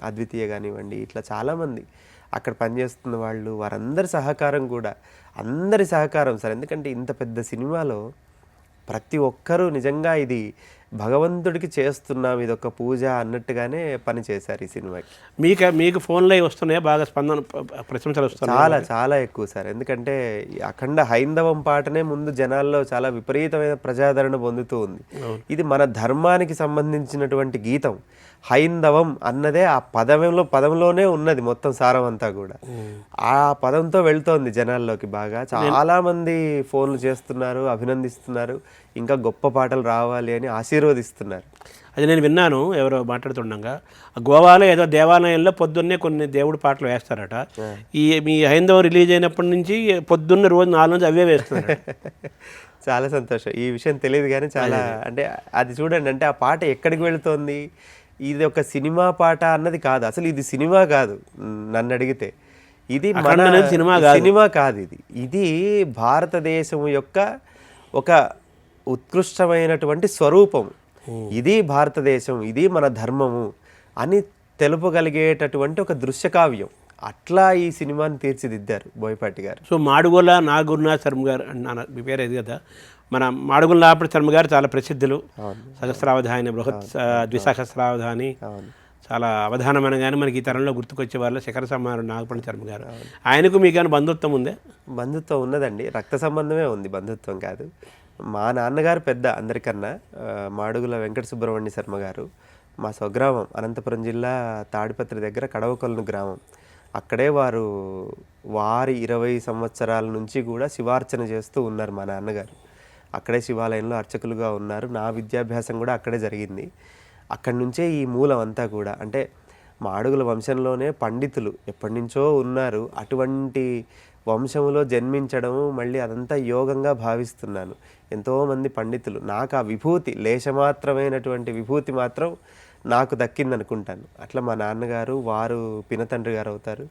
అద్వితీయ కానివ్వండి, ఇట్లా చాలామంది అక్కడ పనిచేస్తున్న వాళ్ళు, వారందరి సహకారం కూడా, అందరి సహకారం సార్. ఎందుకంటే ఇంత పెద్ద సినిమాలో ప్రతి ఒక్కరూ నిజంగా ఇది భగవంతుడికి చేస్తున్నాం, ఇది ఒక పూజ అన్నట్టుగానే పనిచేశారు ఈ సినిమాకి. మీకు ఫోన్లో వస్తున్నాయా బాగా స్పందన, ప్రశంసలు వస్తున్నాయి? చాలా చాలా ఎక్కువ సార్. ఎందుకంటే అఖండ హైందవం పాటనే ముందు జనాల్లో చాలా విపరీతమైన ప్రజాదరణ పొందుతూ ఉంది. ఇది మన ధర్మానికి సంబంధించినటువంటి గీతం. హైందవం అన్నదే ఆ పదంలోనే ఉన్నది మొత్తం సారం అంతా కూడా. ఆ పదంతో వెళ్తోంది జనాల్లోకి బాగా. చాలా మంది ఫోన్లు చేస్తున్నారు, అభినందిస్తున్నారు, ఇంకా గొప్ప పాటలు రావాలి అని ఆశీర్వదిస్తున్నారు. అది నేను విన్నాను ఎవరో మాట్లాడుతుండగా, గోవాలో ఏదో దేవాలయంలో పొద్దున్నే కొన్ని దేవుడి పాటలు వేస్తారట. మీ హైందవం రిలీజ్ అయినప్పటి నుంచి పొద్దున్న రోజు 4 నుంచి అవే వేస్తున్నారు. చాలా సంతోషం. ఈ విషయం తెలియదు కానీ చాలా, అంటే అది చూడండి, అంటే ఆ పాట ఎక్కడికి వెళుతోంది, ఇది ఒక సినిమా పాట అన్నది కాదు. అసలు ఇది సినిమా కాదు నన్ను అడిగితే. ఇది మన సినిమా కాదు. ఇది భారతదేశం యొక్క ఒక ఉత్కృష్టమైనటువంటి స్వరూపం. ఇది భారతదేశం, ఇది మన ధర్మము అని తెలుపగలిగేటటువంటి ఒక దృశ్యకావ్యం. అట్లా ఈ సినిమాని తీర్చిదిద్దారు బోయపాటి గారు. సో మాడుగుల నాగురునాథ్ శర్మ గారు అన్న మీ పేరు ఇది కదా, మన మాడుగుల నాగపతి శర్మ గారు చాలా ప్రసిద్ధులు. సహస్రావధాని, బృహత్ ద్విసహస్రావధాని, చాలా అవధానం అనగానే మనకి ఈ తరంలో గుర్తుకొచ్చే వాళ్ళు శిఖర సమారు నాగపతి శర్మ గారు. ఆయనకు మీకు బంధుత్వం ఉందే? బంధుత్వం ఉన్నదండి, రక్త సంబంధమే ఉంది, బంధుత్వం కాదు. మా నాన్నగారు పెద్ద అందరికన్నా, మాడుగుల వెంకట సుబ్రహ్మణ్య శర్మ గారు. మా స్వగ్రామం అనంతపురం జిల్లా తాడిపత్రి దగ్గర కడవకొలను గ్రామం. అక్కడే వారి 20 సంవత్సరాల నుంచి కూడా శివార్చన చేస్తూ ఉన్నారు మా నాన్నగారు. అక్కడే శివాలయంలో అర్చకులుగా ఉన్నారు. నా విద్యాభ్యాసం కూడా అక్కడే జరిగింది. అక్కడి నుంచే ఈ మూలం అంతా కూడా, అంటే మాడుగుల వంశంలోనే పండితులు ఎప్పటి నుంచో ఉన్నారు. అటువంటి వంశములో జన్మించడము మళ్ళీ అదంతా యోగంగా భావిస్తున్నాను. ఎంతోమంది పండితులు, నాకు ఆ విభూతి లేశమాత్రమైనటువంటి విభూతి మాత్రం నాకు దక్కిందనుకుంటాను. అట్లా మా నాన్నగారు, వారు పినతండ్రి గారు అవుతారు,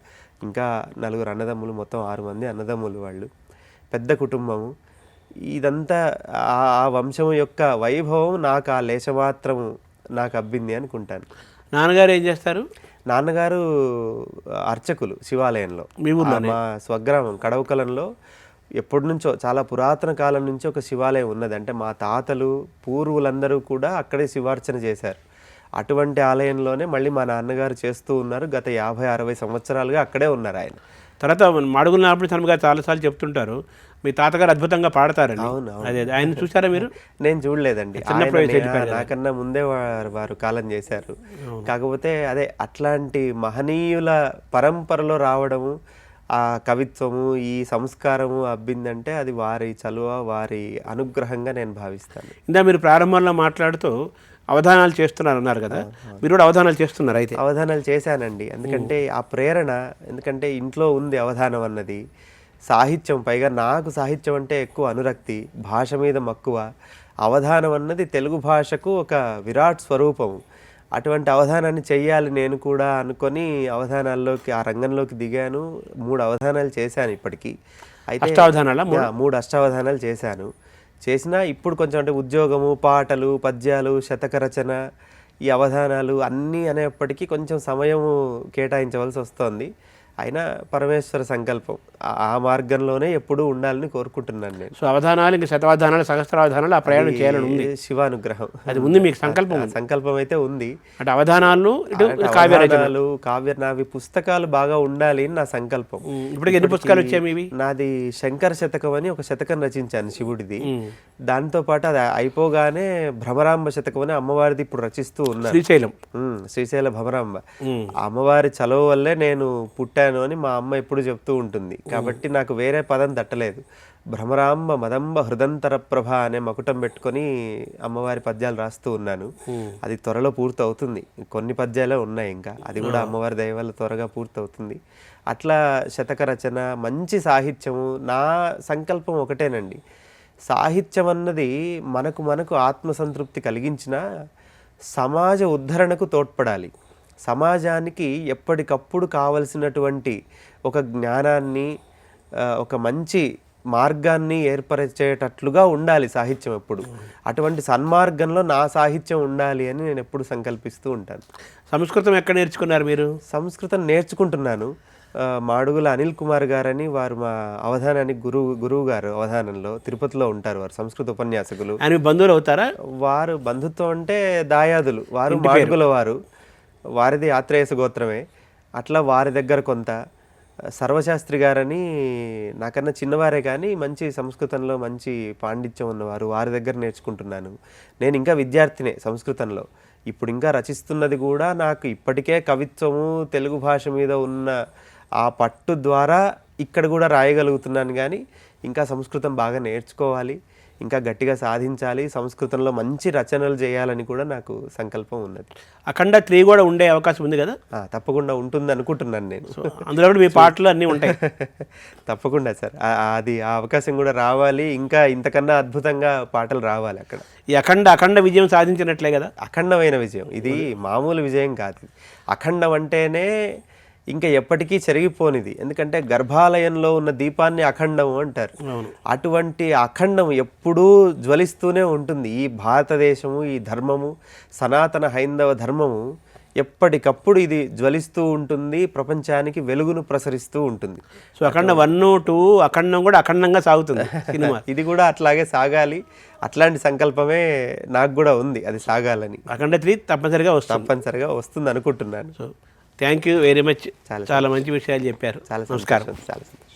ఇంకా 4 అన్నదమ్ములు, మొత్తం 6 మంది అన్నదమ్ములు. వాళ్ళు పెద్ద కుటుంబము. ఇదంతా ఆ వంశం యొక్క వైభవం నాకు ఆ లేశమాత్రము నాకు అబ్బింది అనుకుంటాను. నాన్నగారు ఏం చేస్తారు? నాన్నగారు అర్చకులు శివాలయంలో. మా స్వగ్రామం కడవకలంలో ఎప్పటి నుంచో, చాలా పురాతన కాలం నుంచి ఒక శివాలయం ఉన్నది. అంటే మా తాతలు పూర్వులందరూ కూడా అక్కడే శివార్చన చేశారు. అటువంటి ఆలయంలోనే మళ్ళీ మా నాన్నగారు చేస్తూ ఉన్నారు. గత 50-60 సంవత్సరాలుగా అక్కడే ఉన్నారు ఆయన. తర్వాత మాడుగుల నారాయణ శర్మ గారు చాలాసార్లు చెప్తుంటారు, మీ తాతగారు అద్భుతంగా పాడతారని. అవును. అదే ఆయన చూసారా మీరు? నేను చూడలేదండి. నాకన్నా ముందే వారు కాలం చేశారు. కాకపోతే అదే అట్లాంటి మహనీయుల పరంపరలో రావడము, ఆ కవిత్వము, ఈ సంస్కారము అబ్బిందంటే అది వారి చలువ, వారి అనుగ్రహంగా నేను భావిస్తాను. ఇందా మీరు ప్రారంభంలో మాట్లాడుతూ అవధానాలు చేస్తున్నారు అన్నారు కదా, మీరు కూడా అవధానాలు చేస్తున్నారు? అయితే అవధానాలు చేశానండి. ఎందుకంటే ఆ ప్రేరణ, ఎందుకంటే ఇంట్లో ఉంది అవధానం అన్నది. సాహిత్యం, పైగా నాకు సాహిత్యం అంటే ఎక్కువ అనురక్తి, భాష మీద మక్కువ. అవధానం అన్నది తెలుగు భాషకు ఒక విరాట్ స్వరూపం. అటువంటి అవధానాన్ని చెయ్యాలి నేను కూడా అనుకొని అవధానాల్లోకి, ఆ రంగంలోకి దిగాను. 3 అవధానాలు చేశాను ఇప్పటికీ. అయితే 3 అష్టావధానాలు చేసినా ఇప్పుడు కొంచెం అంటే ఉద్యోగము, పాటలు, పద్యాలు, శతక రచన, ఈ అవధానాలు అన్నీ అనేప్పటికీ కొంచెం సమయము కేటాయించవలసి వస్తుంది. అయినా పరమేశ్వర సంకల్పం, ఆ మార్గంలోనే ఎప్పుడూ ఉండాలని కోరుకుంటున్నాను నేను. సో అవధానాలు, ఇంకా శతావధానాలు, సహస్రావధానాలు, ఆ ప్రయాణం చేయాలని ఉంది. శివానుగ్రహం అది ఉంది మీకు, సంకల్పం అయితే ఉంది. అంటే అవధానాలు, కావ్యరచనలు, నావి పుస్తకాలు బాగా ఉండాలి అని నా సంకల్పం. ఇప్పటికి ఎన్ని పుస్తకాలు వచ్చాయి మీవి? నాది శంకర శతకం అని ఒక శతకం రచించాను శివుడిది. దాంతో పాటు అది అయిపోగానే భ్రమరాంబ శతకం అని అమ్మవారిది ఇప్పుడు రచిస్తూ ఉన్నాను. శ్రీశైల భ్రమరాంబ. అమ్మవారి చలవ వల్లే నేను పుట్టాను అని మా అమ్మ ఎప్పుడు చెప్తూ ఉంటుంది. కాబట్టి నాకు వేరే పదం తట్టలేదు. భ్రమరాంబ మదంబ హృదంతర ప్రభ అనే మకుటం పెట్టుకొని అమ్మవారి పద్యాలు రాస్తూ ఉన్నాను. అది త్వరలో పూర్తి అవుతుంది. కొన్ని పద్యాలే ఉన్నాయి ఇంకా, అది కూడా అమ్మవారి దయ వల్ల త్వరగా పూర్తి అవుతుంది. అట్లా శతక రచన, మంచి సాహిత్యము. నా సంకల్పం ఒకటేనండి, సాహిత్యం అన్నది మనకు ఆత్మసంతృప్తి కలిగించిన సమాజ ఉద్ధరణకు తోడ్పడాలి. సమాజానికి ఎప్పటికప్పుడు కావలసినటువంటి ఒక జ్ఞానాన్ని, ఒక మంచి మార్గాన్ని ఏర్పరిచేటట్లుగా ఉండాలి సాహిత్యం ఎప్పుడు. అటువంటి సన్మార్గంలో నా సాహిత్యం ఉండాలి అని నేను ఎప్పుడు సంకల్పిస్తూ ఉంటాను. సంస్కృతం ఎక్కడ నేర్చుకున్నారు మీరు? సంస్కృతం నేర్చుకుంటున్నాను. మాడుగుల అనిల్ కుమార్ గారని, వారు మా అవధానానికి గురువు గారు. అవధానంలో తిరుపతిలో ఉంటారు వారు, సంస్కృత ఉపన్యాసకులు. ఆయన బంధువులు అవుతారా? వారు బంధుత్వం అంటే దాయాదులు. వారు మాడుగుల వారు, వారిది ఆత్రేయస గోత్రమే. అట్లా వారి దగ్గర కొంత. సర్వశాస్త్రి గారని నాకన్నా చిన్నవారే కానీ మంచి సంస్కృతంలో మంచి పాండిత్యం ఉన్నవారు, వారి దగ్గర నేర్చుకుంటున్నాను. నేను ఇంకా విద్యార్థినే సంస్కృతంలో. ఇప్పుడు ఇంకా రచిస్తున్నది కూడా నాకు ఇప్పటికే కవిత్వము, తెలుగు భాష మీద ఉన్న ఆ పట్టు ద్వారా ఇక్కడ కూడా రాయగలుగుతున్నాను. కానీ ఇంకా సంస్కృతం బాగా నేర్చుకోవాలి, ఇంకా గట్టిగా సాధించాలి, సంస్కృతంలో మంచి రచనలు చేయాలని కూడా నాకు సంకల్పం ఉన్నది. అఖండ 3 కూడా ఉండే అవకాశం ఉంది కదా? తప్పకుండా ఉంటుంది అనుకుంటున్నాను నేను. అందులో కూడా మీ పాటలు అన్నీ ఉంటాయి. తప్పకుండా సార్, అది ఆ అవకాశం కూడా రావాలి. ఇంకా ఇంతకన్నా అద్భుతంగా పాటలు రావాలి అక్కడ. ఈ అఖండ విజయం సాధించినట్లే కదా? అఖండమైన విజయం, ఇది మామూలు విజయం కాదు. అఖండం అంటేనే ఇంకా ఎప్పటికీ చెరిగిపోనిది. ఎందుకంటే గర్భాలయంలో ఉన్న దీపాన్ని అఖండము అంటారు. అటువంటి అఖండం ఎప్పుడూ జ్వలిస్తూనే ఉంటుంది. ఈ భారతదేశము, ఈ ధర్మము, సనాతన హైందవ ధర్మము ఎప్పటికప్పుడు ఇది జ్వలిస్తూ ఉంటుంది, ప్రపంచానికి వెలుగును ప్రసరిస్తూ ఉంటుంది. సో అఖండ 1, 2 అఖండం కూడా అఖండంగా సాగుతుంది సినిమా. ఇది కూడా అట్లాగే సాగాలి. అట్లాంటి సంకల్పమే నాకు కూడా ఉంది, అది సాగాలని. అఖండ 3 తప్పనిసరిగా వస్తుంది అనుకుంటున్నాను. So thank you very much. చాలా మంచి విషయాలు చెప్పారు. చాలా నమస్కారం. చాలా సంతోషం.